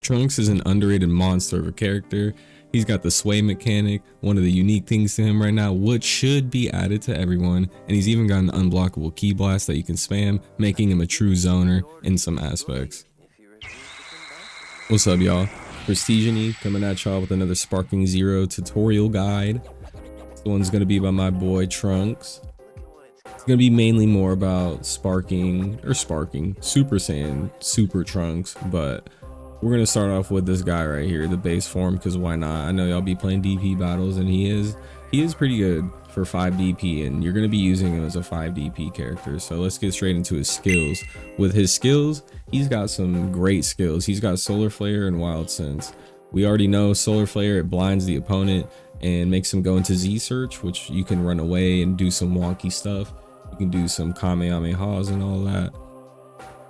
Trunks is an underrated monster of a character. He's got the sway mechanic, one of the unique things to him right now, which should be added to everyone, and he's even got an unblockable ki blast that you can spam, making him a true zoner in some aspects. What's up, y'all? Prestigeny coming at y'all with another Sparking Zero tutorial guide. This one's gonna be by my boy Trunks. It's gonna be mainly more about sparking Super Saiyan Super Trunks, but we're gonna start off with this guy right here, the base form, because why not? I know y'all be playing DP battles, and he is pretty good for 5 DP, and you're gonna be using him as a 5 DP character. So let's get straight into his skills. With his skills, he's got some great skills. He's got Solar Flare and Wild Sense. We already know Solar Flare, it blinds the opponent and makes him go into Z search, which you can run away and do some wonky stuff. You can do some Kamehamehas and all that.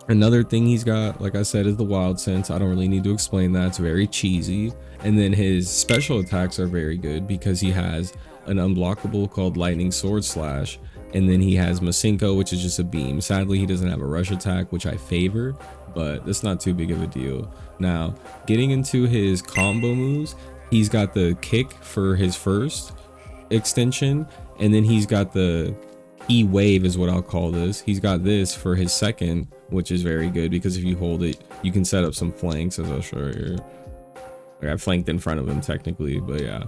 Another thing he's got, like I said, is the Wild Sense. I don't really need to explain that. It's very cheesy. And then his special attacks are very good because he has an unblockable called Lightning Sword Slash. And then he has Masenko, which is just a beam. Sadly, he doesn't have a rush attack, which I favor, but that's not too big of a deal. Now, getting into his combo moves, he's got the kick for his first extension, and then he's got the E-wave is what I'll call this. He's got this for his second, which is very good because if you hold it, you can set up some flanks, as I'll show here. Like I flanked in front of him technically, but yeah,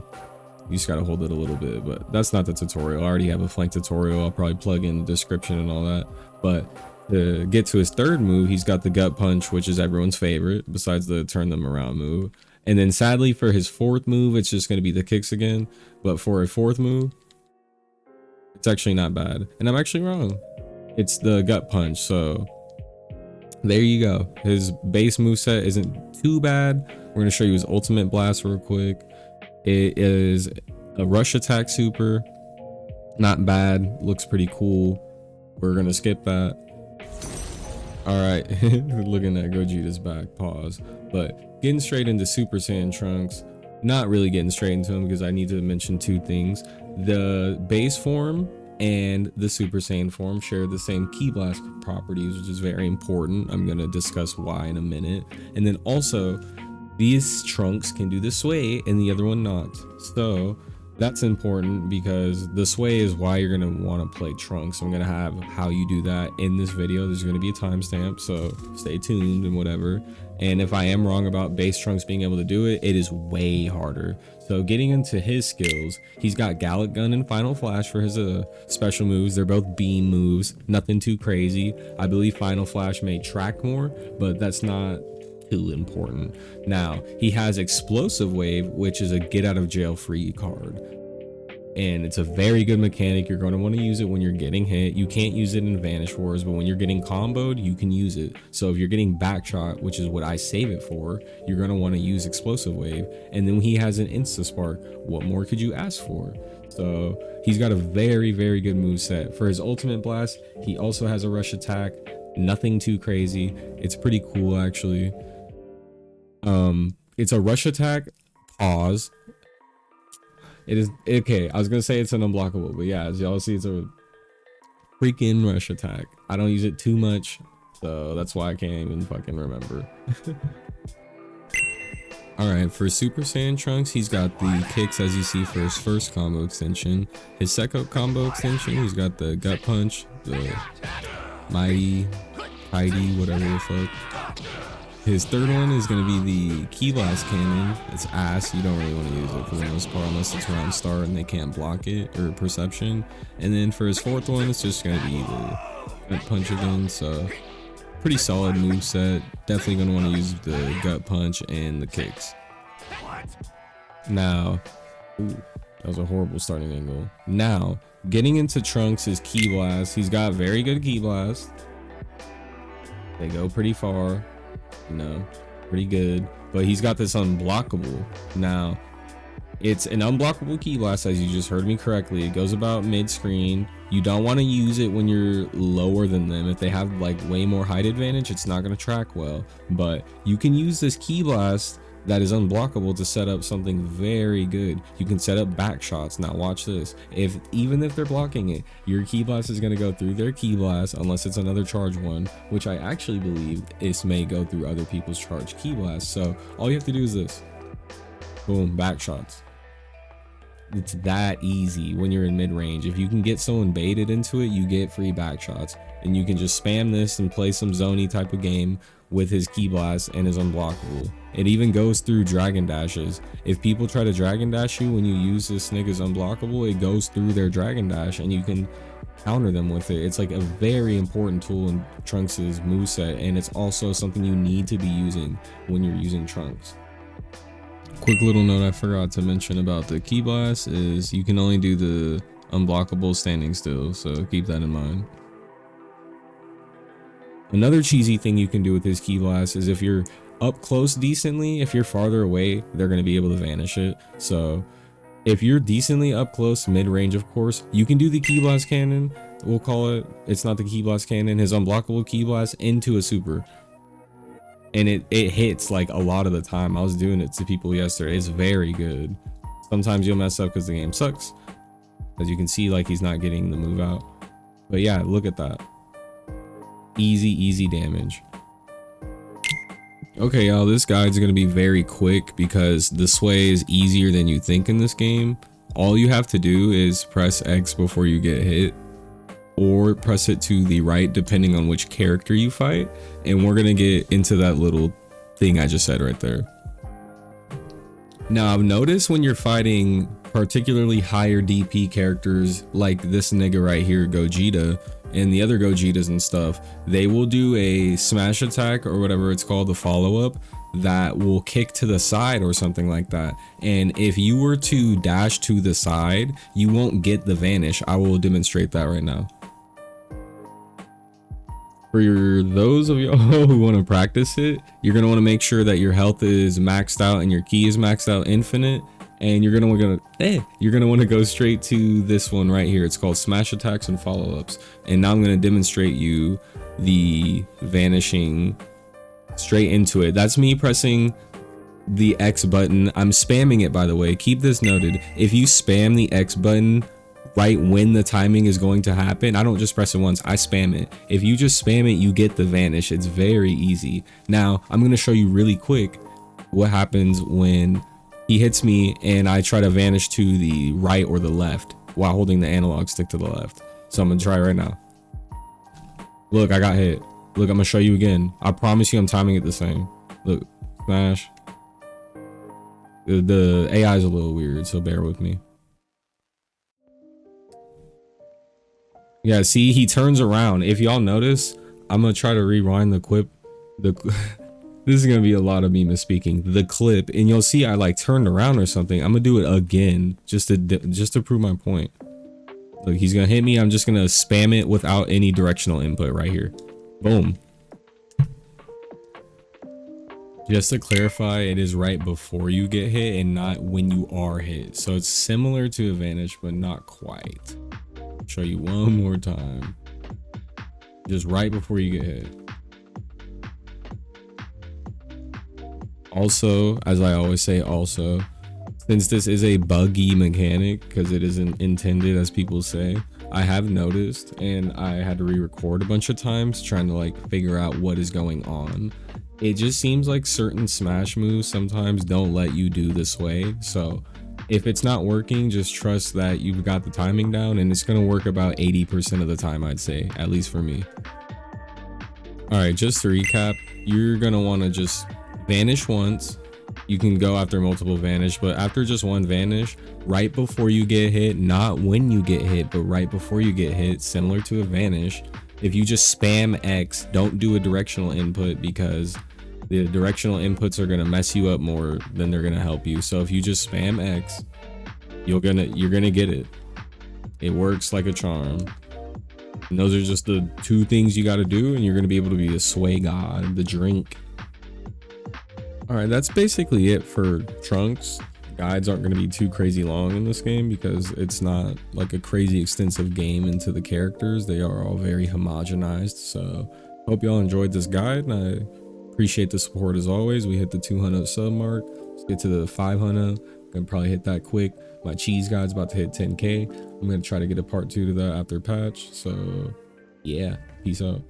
you just gotta hold it a little bit. But that's not the tutorial. I already have a flank tutorial. I'll probably plug in the description and all that. But to get to his third move, he's got the gut punch, which is everyone's favorite besides the turn them around move. And then sadly for his fourth move, it's just gonna be the kicks again. But for a fourth move, it's actually not bad, and I'm actually wrong. It's the gut punch. So there you go. His base moveset isn't too bad. We're gonna show you his ultimate blast real quick. It is a rush attack super, not bad, looks pretty cool. We're gonna skip that. All right, looking at Gogeta's back, pause. But getting straight into Super Saiyan Trunks, not really getting straight into him because I need to mention two things. The base form and the Super Saiyan form share the same ki blast properties, which is very important. I'm going to discuss why in a minute. And then also, these Trunks can do the sway and the other one not. So that's important because the sway is why you're going to want to play Trunks. I'm going to have how you do that in this video. There's going to be a timestamp, so stay tuned and whatever. And if I am wrong about base Trunks being able to do it, it is way harder. So getting into his skills, he's got Gallic Gun and Final Flash for his special moves. They're both beam moves, nothing too crazy. I believe Final Flash may track more, but that's not too important. Now, he has Explosive Wave, which is a get out of jail free card. And it's a very good mechanic. You're going to want to use it when you're getting hit. You can't use it in Vanish Wars, but when you're getting comboed, you can use it. So if you're getting backshot, which is what I save it for, you're going to want to use Explosive Wave. And then he has an Insta Spark. What more could you ask for? So he's got a very, very good moveset. For his ultimate blast, he also has a rush attack. Nothing too crazy. It's pretty cool, actually. It's a rush attack, pause. It is okay. I was gonna say it's an unblockable, but yeah, as y'all see, it's a freaking rush attack. I don't use it too much, so that's why I can't even fucking remember. All right, for Super Saiyan Trunks, he's got the kicks as you see for his first combo extension. His second combo extension, he's got the gut punch, the mighty, whatever the fuck. His third one is going to be the Ki Blast Cannon. It's ass. You don't really want to use it for the most part unless it's round start and they can't block it, or perception. And then for his fourth one, it's just going to be the gut punch again. So pretty solid move set. Definitely going to want to use the gut punch and the kicks. Now, ooh, that was a horrible starting angle. Now, getting into Trunks' Ki Blast. He's got very good Ki Blast. They go pretty far. You know, pretty good, but he's got this unblockable. Now it's an unblockable Ki Blast, as you just heard me correctly. It goes about mid-screen. You don't want to use it when you're lower than them. If they have like way more height advantage, it's not going to track well, but you can use this Ki Blast that is unblockable to set up something very good. You can set up back shots. Now watch this. Even if they're blocking it, your ki blast is going to go through their ki blast unless it's another charge one, which I actually believe this may go through other people's charge ki blast. So all you have to do is this. Boom, back shots. It's that easy when you're in mid-range. If you can get someone baited into it, you get free back shots, and you can just spam this and play some zony type of game with his ki blast and is unblockable. It even goes through dragon dashes. If people try to dragon dash you when you use this nigga's unblockable, it goes through their dragon dash and you can counter them with it. It's like a very important tool in Trunks's moveset, and it's also something you need to be using when you're using Trunks. Quick little note I forgot to mention about the ki blast is you can only do the unblockable standing still, so keep that in mind. Another cheesy thing you can do with this ki blast is if you're up close decently, if you're farther away, they're going to be able to vanish it. So if you're decently up close, mid-range of course, you can do the ki blast cannon, we'll call it. It's not the ki blast cannon, his unblockable ki blast into a super. And it hits like a lot of the time. I was doing it to people yesterday. It's very good. Sometimes you'll mess up because the game sucks. As you can see, like he's not getting the move out. But yeah, look at that. Easy damage. Okay, y'all, this guide's gonna be very quick because the sway is easier than you think in this game. All you have to do is press X before you get hit, or press it to the right depending on which character you fight, and we're gonna get into that little thing I just said right there. Now I've noticed when you're fighting particularly higher DP characters like this nigga right here, Gogeta, and the other Gogetas and stuff, they will do a smash attack or whatever it's called, the follow-up, that will kick to the side or something like that. And if you were to dash to the side, you won't get the vanish. I will demonstrate that right now. For those of y'all who want to practice it, you're going to want to make sure that your health is maxed out and your ki is maxed out infinite. And you're going to want to go straight to this one right here. It's called smash attacks and follow-ups. And now I'm going to demonstrate you the vanishing straight into it. That's me pressing the X button. I'm spamming it, by the way. Keep this noted. If you spam the X button right when the timing is going to happen, I don't just press it once, I spam it. If you just spam it, you get the vanish. It's very easy. Now I'm going to show you really quick what happens when he hits me and I try to vanish to the right or the left while holding the analog stick to the left. So I'm gonna try right now. Look, I got hit. Look, I'm gonna show you again. I promise you I'm timing it the same. Look, smash. The AI is a little weird, so bear with me. Yeah, see, he turns around. If y'all notice, I'm gonna try to rewind the clip. This is gonna be a lot of me misspeaking. The clip, and you'll see I like turned around or something. I'm gonna do it again just to prove my point. Look, he's gonna hit me. I'm just gonna spam it without any directional input right here. Boom. Just to clarify, it is right before you get hit and not when you are hit. So it's similar to Vanish, but not quite. I'll show you one more time. Just right before you get hit. Also, as I always say, since this is a buggy mechanic, because it isn't intended as people say, I have noticed, and I had to re-record a bunch of times trying to like figure out what is going on. It just seems like certain smash moves sometimes don't let you do this way. So if it's not working, just trust that you've got the timing down, and it's going to work about 80% of the time, I'd say, at least for me. All right, just to recap, you're going to want to just vanish once. You can go after multiple vanish, but after just one vanish, right before you get hit, not when you get hit, but right before you get hit, similar to a vanish. If you just spam X, don't do a directional input, because the directional inputs are going to mess you up more than they're going to help you. So if you just spam X, you're gonna get it. It works like a charm. And those are just the two things you got to do, and you're going to be able to be a sway god, the drink. All right, that's basically it for Trunks. Guides aren't going to be too crazy long in this game because it's not like a crazy extensive game into the characters. They are all very homogenized. So hope y'all enjoyed this guide, and I Appreciate the support as always. We hit the 200 sub mark. Let's get to the 500. Gonna probably hit that quick. My cheese guide's about to hit 10K. I'm gonna try to get a part 2 to that after patch. So yeah, peace out.